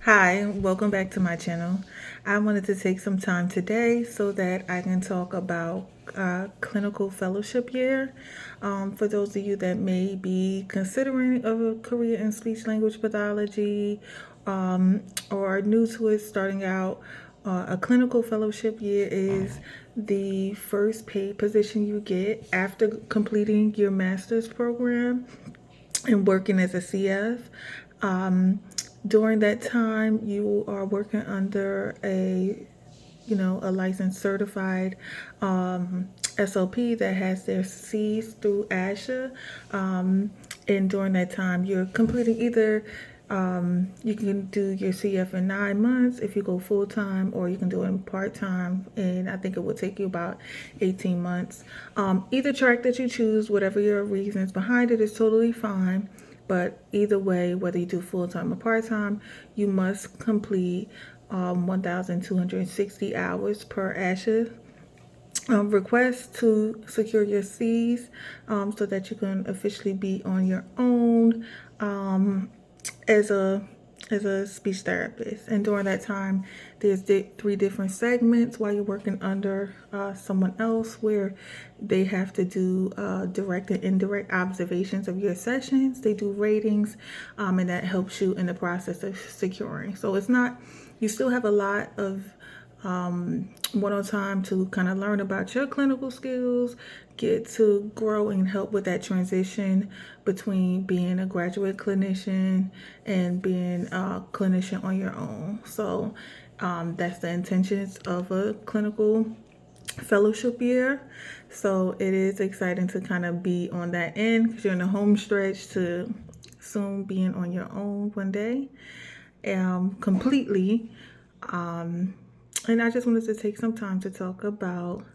Hi, welcome back to my channel. I wanted to take some time today so that I can talk about clinical fellowship year. For those of you that may be considering a career in speech language pathology or are new to it, starting out, a clinical fellowship year is the first paid position you get after completing your master's program and working as a CF. Um, During that time, you are working under a licensed certified SOP that has their C's through ASHA. And during that time, you're completing either you can do your CF in 9 months if you go full time, or you can do it in part time, and I think it will take you about 18 months. Either track that you choose, whatever your reasons behind it, is totally fine. But either way, whether you do full time or part time, you must complete 1,260 hours per ASHA request to secure your C's, so that you can officially be on your own as a speech therapist. And during that time, there's three different segments while you're working under someone else, where they have to do direct and indirect observations of your sessions. They do ratings, and that helps you in the process of securing. So it's not, you still have a lot of one-on time to kind of learn about your clinical skills, get to grow and help with that transition between being a graduate clinician and being a clinician on your own. So that's the intentions of a clinical fellowship year. So it is exciting to kind of be on that end, because you're in the home stretch to soon being on your own one day, completely. And I just wanted to take some time to talk about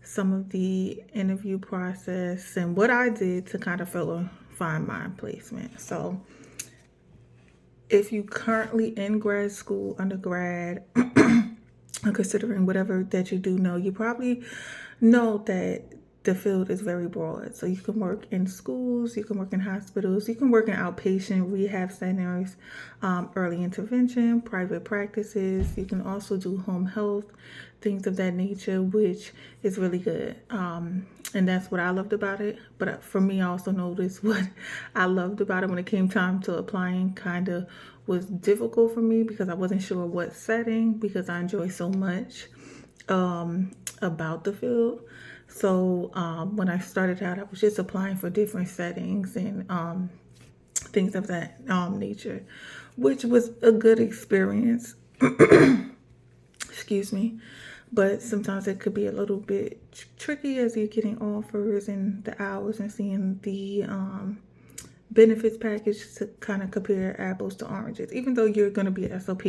some of the interview process and what I did to kind of find my placement. So if you currently in grad school, undergrad, or considering whatever that you do know, you probably know that the field is very broad. So you can work in schools, you can work in hospitals, you can work in outpatient rehab centers, early intervention, private practices. You can also do home health, things of that nature, which is really good. And that's what I loved about it. But for me, I also noticed what I loved about it when it came time to applying kind of was difficult for me, because I wasn't sure what setting, because I enjoy so much about the field. So when I started out, I was just applying for different settings and things of that nature, which was a good experience. Excuse me. But sometimes it could be a little bit tricky as you're getting offers and the hours and seeing the benefits package to kind of compare apples to oranges. Even though you're going to be an SOP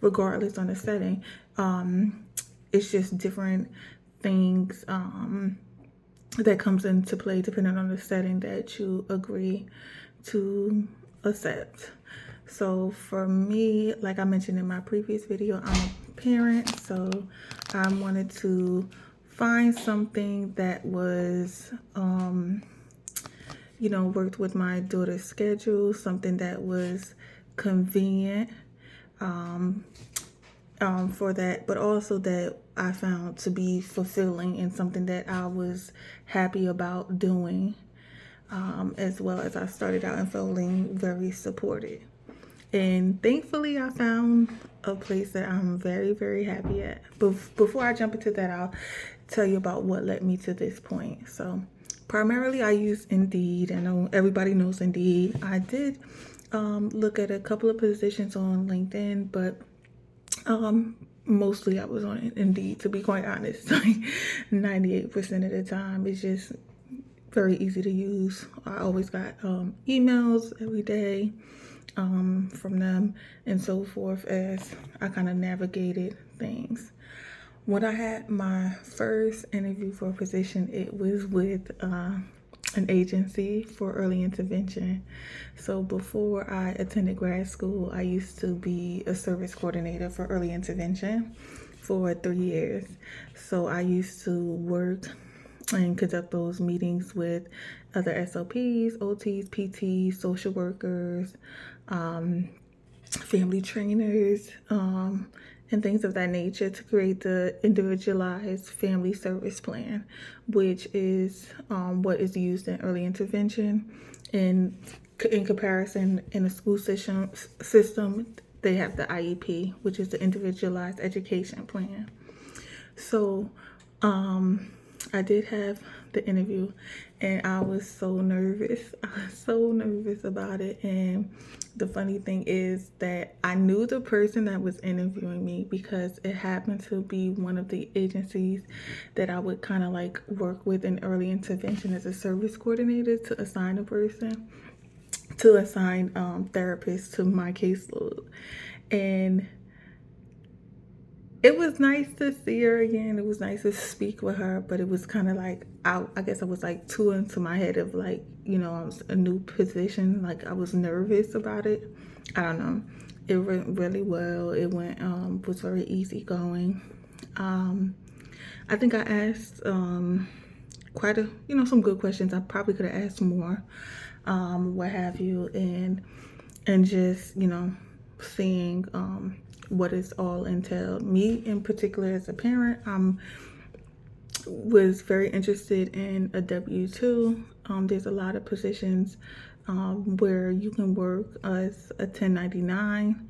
regardless on the setting, it's just different things that comes into play depending on the setting that you agree to accept. So for me, like I mentioned in my previous video, I'm a parent, so I wanted to find something that was worked with my daughter's schedule, something that was convenient for that, but also that I found to be fulfilling and something that I was happy about doing, as well as I started out and feeling very supported. And thankfully, I found a place that I'm very, very happy at. But before I jump into that, I'll tell you about what led me to this point. So primarily, I use Indeed. I know everybody knows Indeed. I did look at a couple of positions on LinkedIn, but mostly I was on Indeed, to be quite honest. Like 98% of the time, it's just very easy to use. I always got emails every day from them and so forth, as I kind of navigated things. When I had my first interview for a position, it was with an agency for early intervention. So before I attended grad school, I used to be a service coordinator for early intervention for 3 years. So I used to work and conduct those meetings with other SOPs, OTs, PTs, social workers, family trainers, and things of that nature to create the individualized family service plan, which is what is used in early intervention. And in comparison, in the school system, they have the IEP, which is the individualized education plan. So, I did have the interview, and I was so nervous. I was so nervous about it. And the funny thing is that I knew the person that was interviewing me because it happened to be one of the agencies that I would kind of like work with in early intervention as a service coordinator to assign a person, to assign therapists to my caseload. And it was nice to see her again. It was nice to speak with her, but it was kind of like, I guess I was like too into my head of like, I was a new position. Like I was nervous about it. I don't know. It went really well. It went, was very easygoing. I think I asked quite some good questions. I probably could have asked more, what have you, and just, seeing what it's all entailed. Me in particular as a parent, was very interested in a W-2. There's a lot of positions where you can work as a 1099,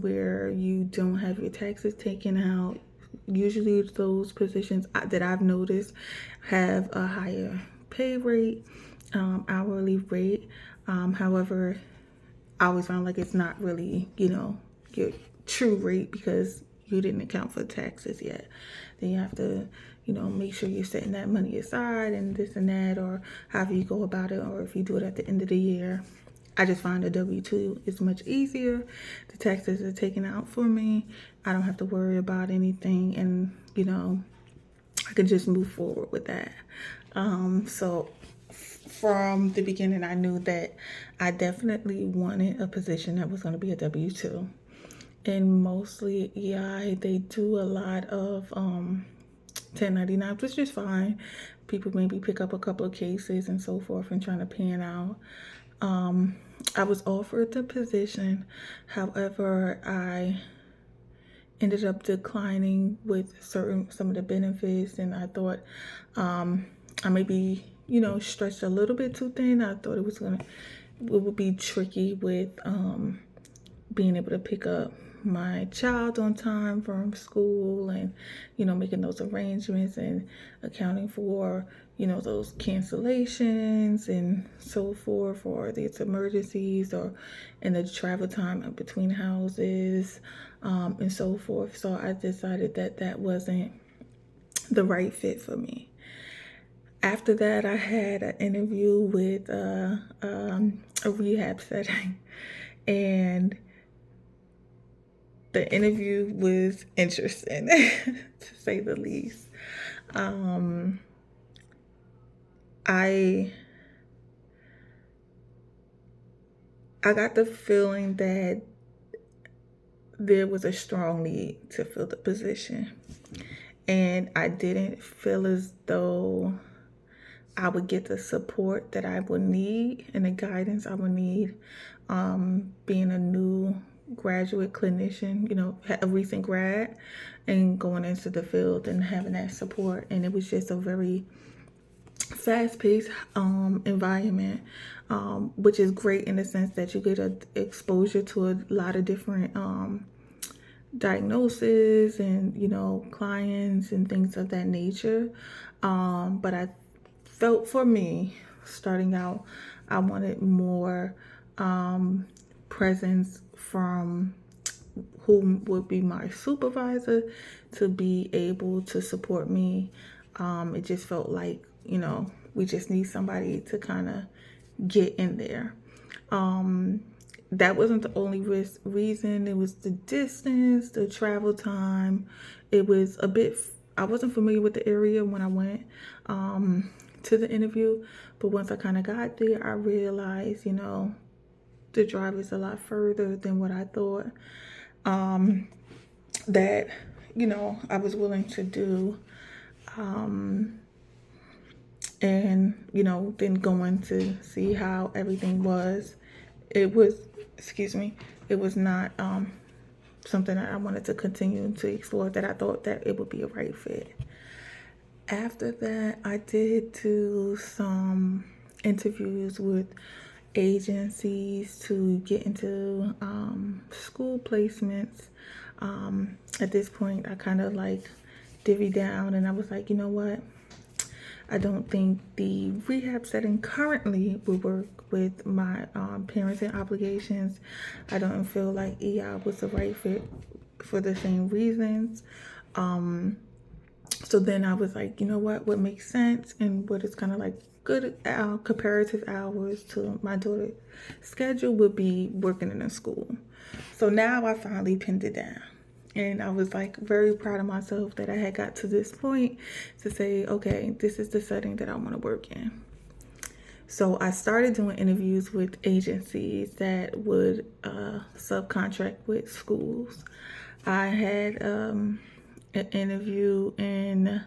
where you don't have your taxes taken out. Usually those positions that I've noticed have a higher pay rate, hourly rate. However, I always found like it's not really, your true rate because you didn't account for taxes yet. Then you have to, make sure you're setting that money aside and this and that, or however you go about it, or if you do it at the end of the year. I just find a W-2 is much easier. The taxes are taken out for me. I don't have to worry about anything, and I could just move forward with that. So from the beginning, I knew that I definitely wanted a position that was going to be a W-2. And mostly, yeah, they do a lot of 1099s, which is fine. People maybe pick up a couple of cases and so forth and trying to pan out. I was offered the position. However, I ended up declining with some of the benefits, and I thought I maybe stretched a little bit too thin. I thought it would be tricky with being able to pick up my child on time from school, and making those arrangements and accounting for those cancellations and so forth, or these emergencies, or in the travel time in between houses, and so forth. So I decided that that wasn't the right fit for me. After that, I had an interview with a rehab setting, and the interview was interesting, to say the least. I got the feeling that there was a strong need to fill the position, and I didn't feel as though I would get the support that I would need and the guidance I would need, being a new graduate clinician, a recent grad, and going into the field and having that support. And it was just a very fast-paced environment, which is great in the sense that you get exposure to a lot of different diagnoses and clients and things of that nature. But I felt, for me, starting out, I wanted more presence from who would be my supervisor to be able to support me. It just felt like, we just need somebody to kind of get in there. That wasn't the only reason. It was the distance, the travel time. It was a bit, I wasn't familiar with the area when I went to the interview, but once I kind of got there, I realized, the drive is a lot further than what I thought, that, I was willing to do. And, then going to see how everything was, it was excuse me, it was not something that I wanted to continue to explore, that I thought that it would be a right fit. After that, I did do some interviews with agencies to get into school placements. At this point, I kind of like divvied down, and I was like, you know what? I don't think the rehab setting currently will work with my parenting obligations. I don't feel like EI was the right fit for the same reasons. So then I was like, you know what makes sense and what is kind of like good comparative hours to my daughter's schedule would be working in a school. So now I finally pinned it down. And I was like very proud of myself that I had got to this point to say, okay, this is the setting that I want to work in. So I started doing interviews with agencies that would subcontract with schools. I had an interview in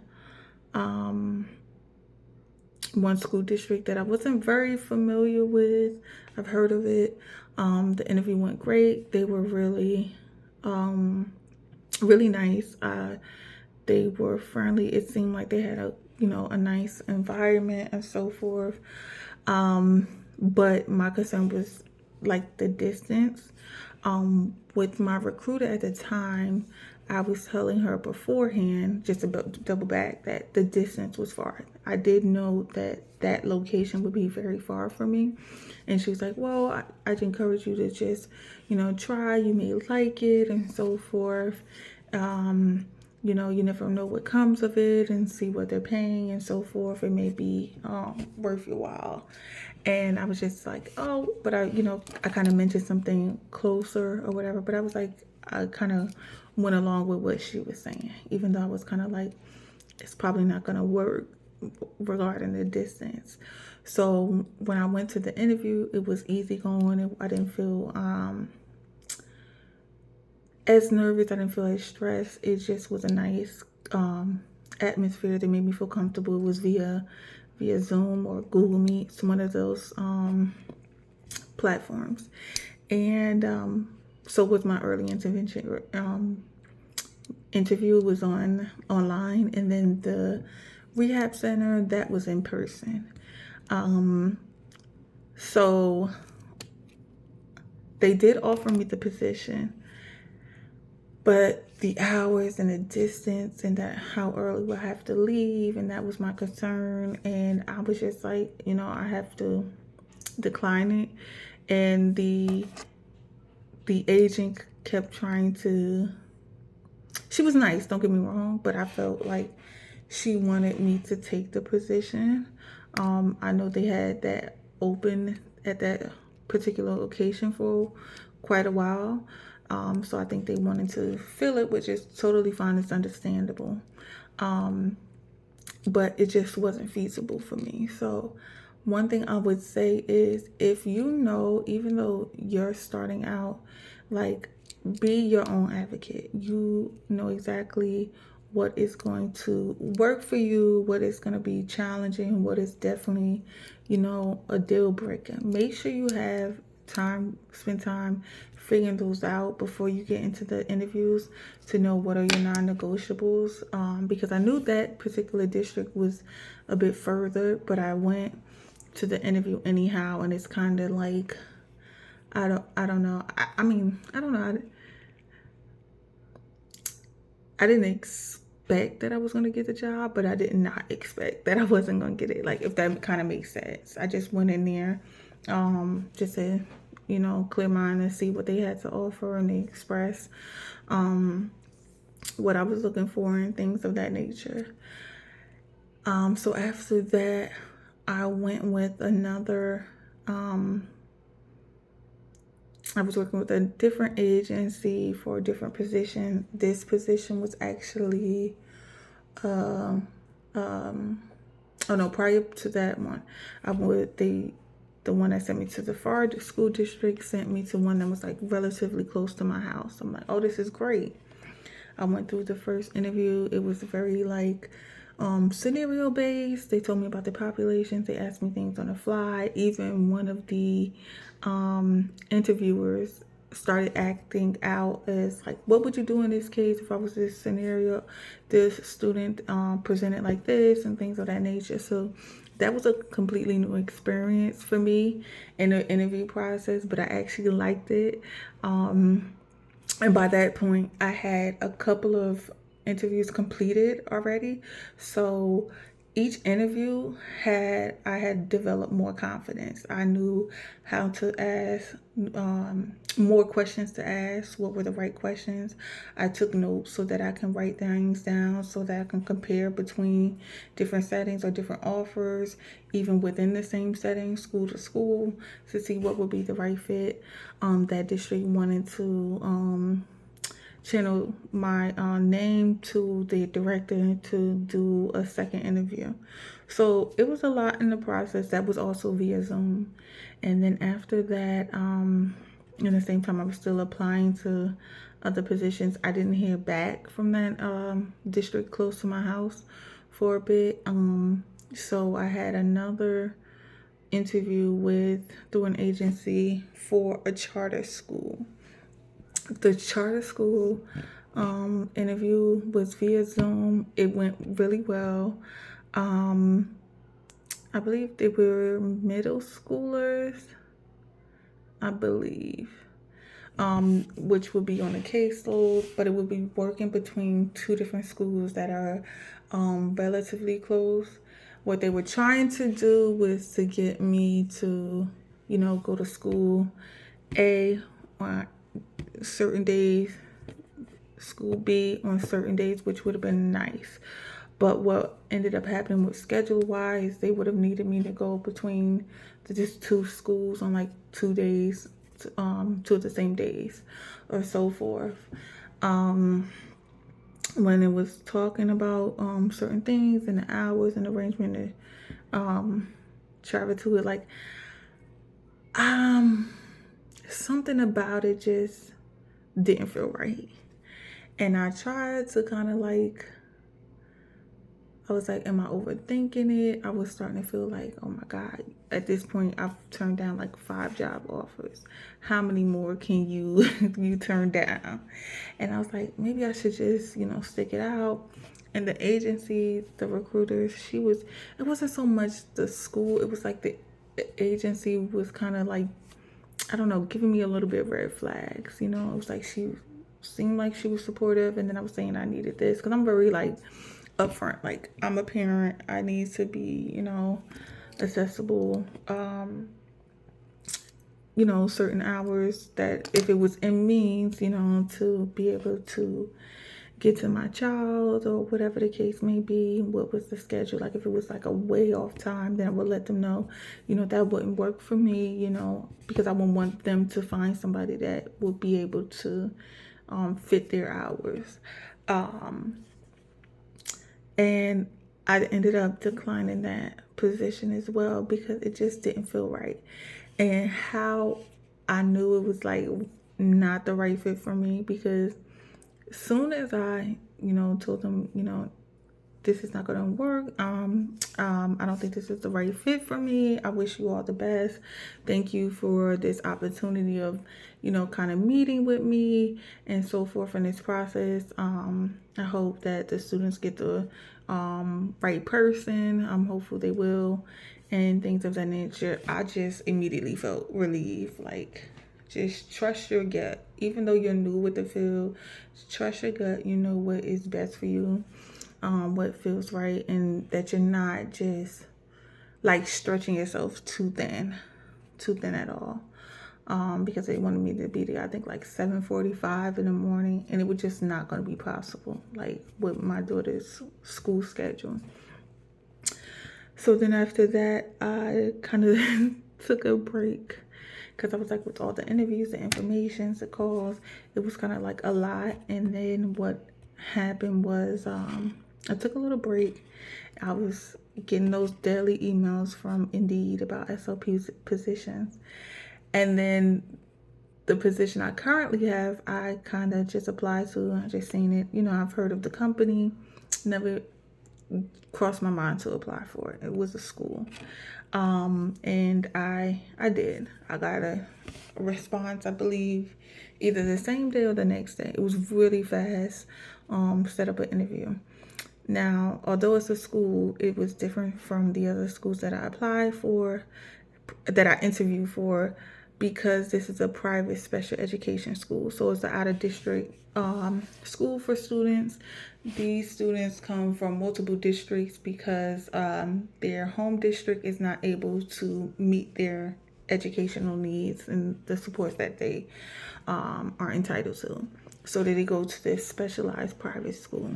one school district that I wasn't very familiar with. I've heard of it. The interview went great. They were really really nice. They were friendly. It seemed like they had a nice environment and so forth. But my concern was like the distance. With my recruiter at the time, I was telling her beforehand, just to double back, that the distance was far. I did know that that location would be very far from me. And she was like, well, I'd encourage you to just, try. You may like it and so forth. You never know what comes of it and see what they're paying and so forth. It may be worth your while. And I was just like, oh, but I kind of mentioned something closer or whatever. But I was like, I kind of went along with what she was saying, even though I was kind of like, it's probably not going to work regarding the distance. So when I went to the interview, it was easy going. I didn't feel as nervous. I didn't feel as stressed. It just was a nice atmosphere that made me feel comfortable. It was via Zoom or Google Meets, one of those platforms. And so with my early intervention interview was online, and then the rehab center, that was in person. So they did offer me the position, but the hours and the distance and that how early we'll have to leave, and that was my concern. And I was just like, I have to decline it. And the agent kept trying to, she was nice, don't get me wrong, but I felt like she wanted me to take the position. I know they had that open at that particular location for quite a while. So I think they wanted to fill it, which is totally fine. It's understandable. But it just wasn't feasible for me. So one thing I would say is, if even though you're starting out, like, be your own advocate. You know exactly what is going to work for you, what is going to be challenging, what is definitely, a deal breaker. Make sure you have spend time figuring those out before you get into the interviews, to know what are your non-negotiables. Because I knew that particular district was a bit further, but I went to the interview anyhow, and it's kind of like, I don't know. I mean, I don't know. I didn't expect that I was going to get the job, but I did not expect that I wasn't going to get it. Like, if that kind of makes sense. I just went in there just to, clear mind and see what they had to offer, and they express what I was looking for and things of that nature. So after that, I went with another, I was working with a different agency for a different position. This position was actually, oh no, prior to that one, the one that sent me to the far school district sent me to one that was like relatively close to my house. I'm like, oh, this is great. I went through the first interview. It was very like scenario based. They told me about the populations. They asked me things on the fly. Even one of the interviewers started acting out as like, what would you do in this case if I was this scenario, this student presented like this and things of that nature. So that was a completely new experience for me in the interview process, but I actually liked it. And by that point, I had a couple of interviews completed already. So each interview I had developed more confidence. I knew how to ask more questions to ask, what were the right questions. I took notes so that I can write things down so that I can compare between different settings or different offers, even within the same setting, school to school, to see what would be the right fit. That district wanted to channel my name to the director to do a second interview. So it was a lot in the process. That was also via Zoom. And then after that, in the same time, I was still applying to other positions. I didn't hear back from that district close to my house for a bit. So I had another interview through an agency for a charter school. The charter school interview was via Zoom. It went really well. I believe they were middle schoolers, I believe, which would be on a caseload, but it would be working between two different schools that are relatively close. What they were trying to do was to get me to, go to school A on certain days, school B on certain days, which would have been nice. But what ended up happening with schedule-wise, they would have needed me to go between just two schools on like 2 days, two of the same days, or so forth. When it was talking about certain things and the hours and arrangement to travel to it, like something about it just didn't feel right. And I tried to kind of I was like, am I overthinking it? I was starting to feel like, oh my God, at this point, I've turned down like 5 job offers. How many more can you turn down? And I was like, maybe I should just, stick it out. And the agency, the recruiter, it wasn't so much the school. It was like the agency was kind of like, I don't know, giving me a little bit of red flags. It was like she seemed like she was supportive, and then I was saying I needed this because I'm very upfront. Like, I'm a parent. I need to be, accessible. Certain hours that if it was in means, to be able to get to my child or whatever the case may be, what was the schedule. Like if it was like a way off time, then I would let them know, that wouldn't work for me, because I would want them to find somebody that would be able to fit their hours. And I ended up declining that position as well because it just didn't feel right. And how I knew it was not the right fit for me, because soon as I, told them, this is not going to work. I don't think this is the right fit for me. I wish you all the best. Thank you for this opportunity of, kind of meeting with me and so forth in this process. I hope that the students get the right person. I'm hopeful they will, and things of that nature. I just immediately felt relieved. Just trust your gut. Even though you're new with the field, trust your gut. You know what is best for you, what feels right, and that you're not just stretching yourself too thin at all. Because they wanted me to be there, I think 7:45 in the morning, and it was just not going to be possible, with my daughter's school schedule. So then after that, I kind of took a break, because I was with all the interviews, the information, the calls, it was kind of a lot. And then what happened was I took a little break. I was getting those daily emails from Indeed about SLP positions. And then the position I currently have, I kind of just applied to. I just seen it. I've heard of the company. Never crossed my mind to apply for it. It was a school. And I did. I got a response, I believe, either the same day or the next day. It was really fast. Set up an interview. Now, although it's a school, it was different from the other schools that I applied for, that I interviewed for, because this is a private special education school. So it's an out of district school for students. These students come from multiple districts because their home district is not able to meet their educational needs and the supports that they are entitled to. So they go to this specialized private school,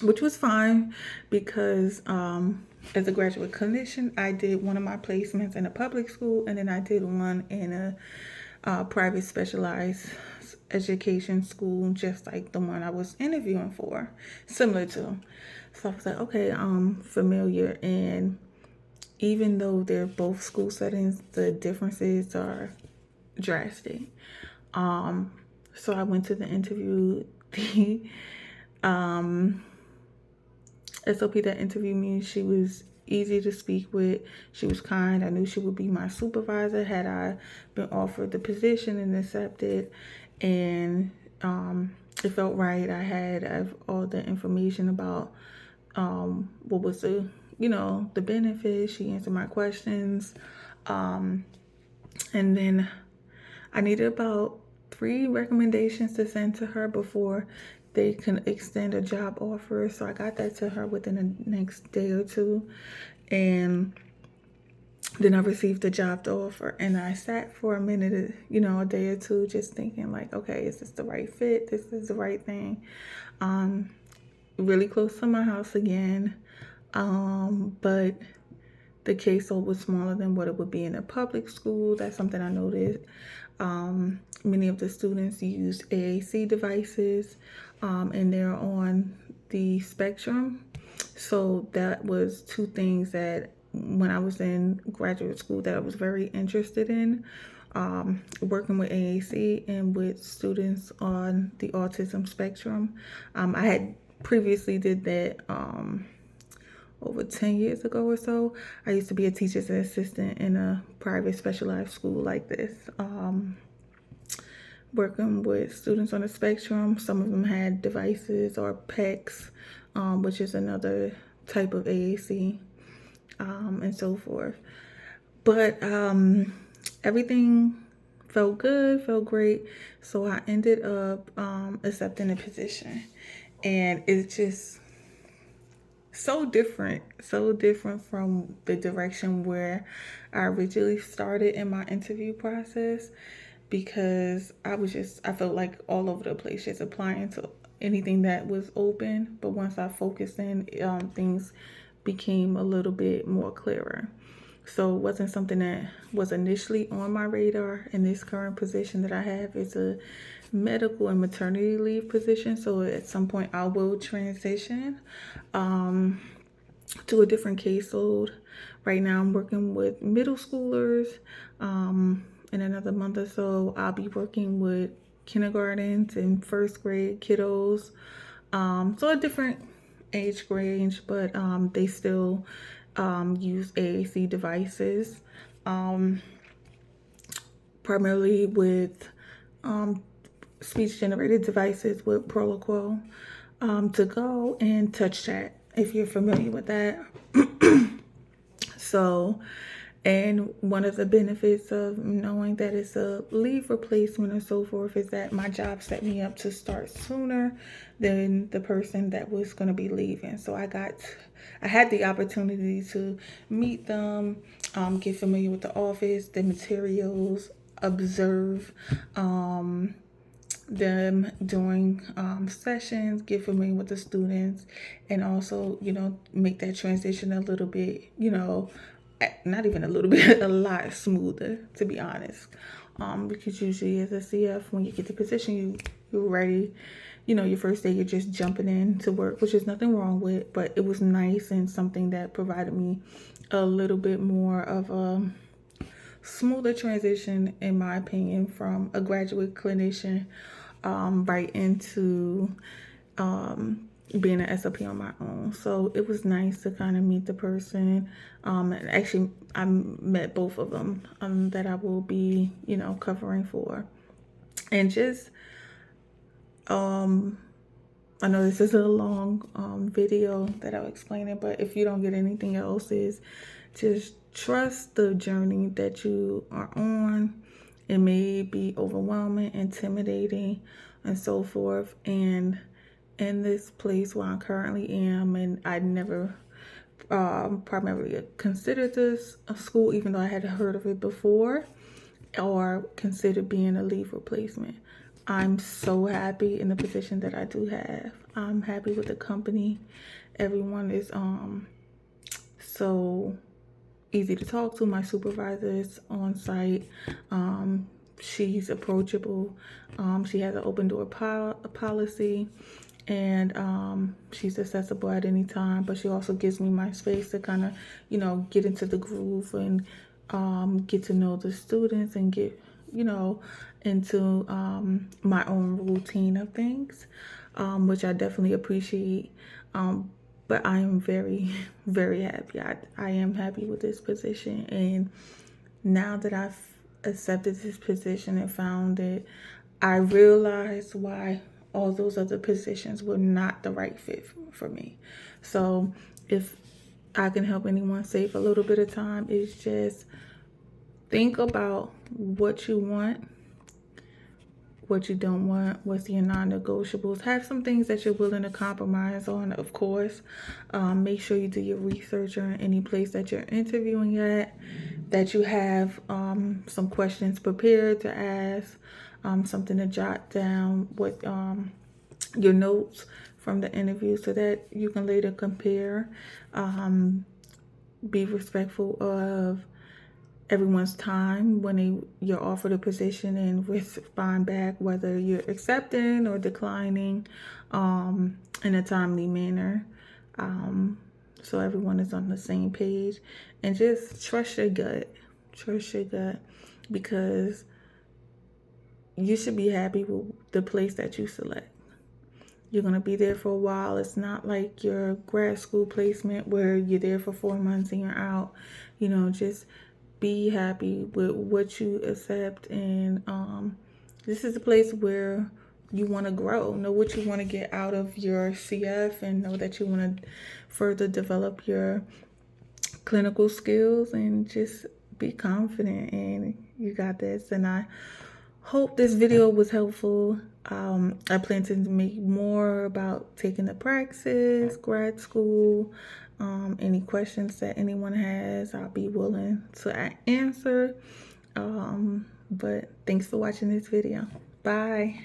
which was fine because as a graduate clinician, I did one of my placements in a public school, and then I did one in a private specialized education school, just like the one I was interviewing for, similar to. So I was like, okay, I'm familiar. And even though they're both school settings, the differences are drastic. So I went to the interview. The SOP that interviewed me, she was easy to speak with. She was kind. I knew she would be my supervisor had I been offered the position and accepted. And it felt right. I had all the information about what was the benefits. She answered my questions. And then I needed about 3 recommendations to send to her before they can extend a job offer. So I got that to her within the next day or two. And then I received the job offer, and I sat for a minute, a day or two, just thinking like, okay, is this the right fit? This is the right thing. Really close to my house again. But the caseload was smaller than what it would be in a public school. That's something I noticed. Many of the students use AAC devices, and they're on the spectrum. So that was 2 things that when I was in graduate school that I was very interested in, working with AAC and with students on the autism spectrum. I had previously did that over 10 years ago or so. I used to be a teacher's assistant in a private specialized school like this, working with students on the spectrum. Some of them had devices or PECs, which is another type of AAC, and so forth. But everything felt good, felt great. So I ended up accepting the position. And it's just so different from the direction where I originally started in my interview process, because I felt like all over the place, just applying to anything that was open. But once I focused in, things became a little bit more clearer. So it wasn't something that was initially on my radar. In this current position that I have, is a medical and maternity leave position. So at some point I will transition to a different caseload. Right now I'm working with middle schoolers. In another month or so, I'll be working with kindergartens and first grade kiddos. So a different age range, but they still use AAC devices, primarily with speech generated devices with Proloquo, to go and touch chat, if you're familiar with that. So, and one of the benefits of knowing that it's a leave replacement or so forth is that my job set me up to start sooner than the person that was going to be leaving. So I had the opportunity to meet them, get familiar with the office, the materials, observe them doing sessions, get familiar with the students, and also, make that transition a little bit, not even a little bit, a lot smoother, to be honest. Because usually as a CF, when you get the position, you're ready. Your first day, you're just jumping in to work, which is nothing wrong with, but it was nice and something that provided me a little bit more of a smoother transition, in my opinion, from a graduate clinician right into being an SLP on my own. So it was nice to kind of meet the person. And actually, I met both of them that I will be, covering for. And just, I know this is a long video that I'll explain it, but if you don't get anything else, is just trust the journey that you are on. It may be overwhelming, intimidating, and so forth. And in this place where I currently am, and I never primarily considered this a school, even though I had heard of it before, or considered being a leave replacement. I'm so happy in the position that I do have. I'm happy with the company. Everyone is so easy to talk to. My supervisor is on site. She's approachable. She has an open door policy, and she's accessible at any time. But she also gives me my space to kind of, get into the groove and get to know the students and get, into my own routine of things, which I definitely appreciate. But I am very, very happy. I am happy with this position. And now that I've accepted this position and found it, I realize why all those other positions were not the right fit for me. So if I can help anyone save a little bit of time, it's just think about what you want, what you don't want, what's your non-negotiables. Have some things that you're willing to compromise on, of course. Make sure you do your research on any place that you're interviewing at, that you have some questions prepared to ask, something to jot down with your notes from the interview so that you can later compare. Be respectful of everyone's time when you're offered a position, and respond back whether you're accepting or declining in a timely manner, so everyone is on the same page. And just trust your gut, because you should be happy with the place that you select. You're going to be there for a while. It's not like your grad school placement where you're there for 4 months and you're out. Just be happy with what you accept. And this is a place where you want to grow. Know what you want to get out of your CF, and know that you want to further develop your clinical skills, and just be confident, and you got this. And I hope this video was helpful. I plan to make more about taking the praxis, grad school. Any questions that anyone has, I'll be willing to answer. But thanks for watching this video. Bye.